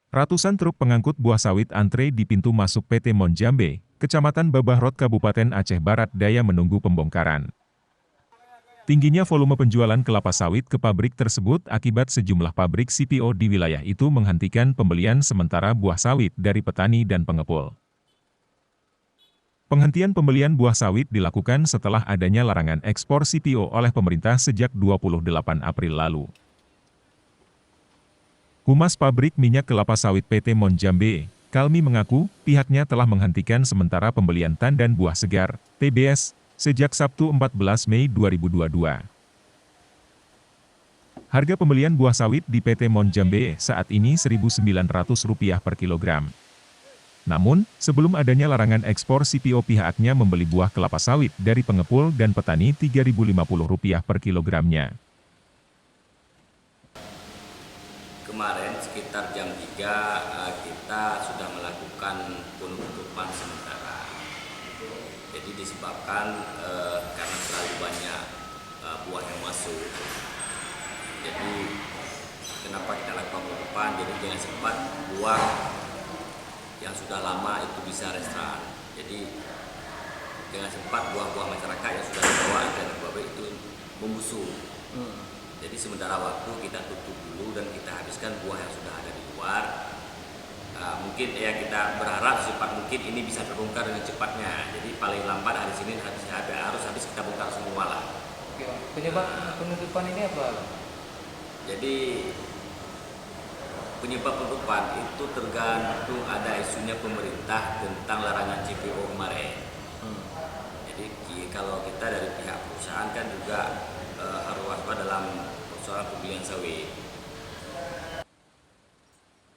Ratusan truk pengangkut buah sawit antre di pintu masuk PT Monjambe, Kecamatan Babahrot, Kabupaten Aceh Barat Daya menunggu pembongkaran. Tingginya volume penjualan kelapa sawit ke pabrik tersebut akibat sejumlah pabrik CPO di wilayah itu menghentikan pembelian sementara buah sawit dari petani dan pengepul. Penghentian pembelian buah sawit dilakukan setelah adanya larangan ekspor CPO oleh pemerintah sejak 28 April lalu. Humas Pabrik Minyak Kelapa Sawit PT Monjambe, Kalmi mengaku pihaknya telah menghentikan sementara pembelian tandan buah segar, TBS, sejak Sabtu 14 Mei 2022. Harga pembelian buah sawit di PT Monjambe saat ini Rp1.900 per kilogram. Namun, sebelum adanya larangan ekspor CPO pihaknya membeli buah kelapa sawit dari pengepul dan petani Rp3.050 per kilogramnya. Kemarin sekitar jam 3 kita sudah melakukan penutupan sementara. Jadi disebabkan karena terlalu banyak buah yang masuk. Jadi kenapa kita lakukan penutupan? Jadi jangan sempat buah yang sudah lama itu bisa restoran. Jadi jangan sempat buah-buah masyarakat yang sudah dibawa dan pabrik itu membusuk. Jadi sementara waktu kita tutup dulu dan kita habiskan buah yang sudah ada di luar. Mungkin ya kita berharap secepat mungkin ini bisa terbongkar dengan cepatnya. Jadi paling lambat hari Senin harus habis kita bongkar semua lah. Penyebab penutupan ini apa? Jadi penyebab penutupan itu tergantung ada isunya pemerintah tentang larangan CPO kemarin. Jadi kalau kita dari pihak perusahaan kan juga harus waspada dalam persoalan pembelian sawit.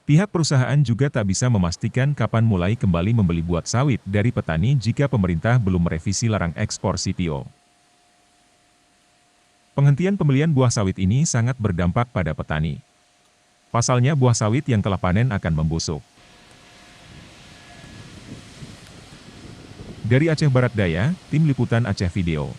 Pihak perusahaan juga tak bisa memastikan kapan mulai kembali membeli buah sawit dari petani jika pemerintah belum merevisi larang ekspor CPO. Penghentian pembelian buah sawit ini sangat berdampak pada petani. Pasalnya buah sawit yang telah panen akan membusuk. Dari Aceh Barat Daya, Tim Liputan Aceh Video.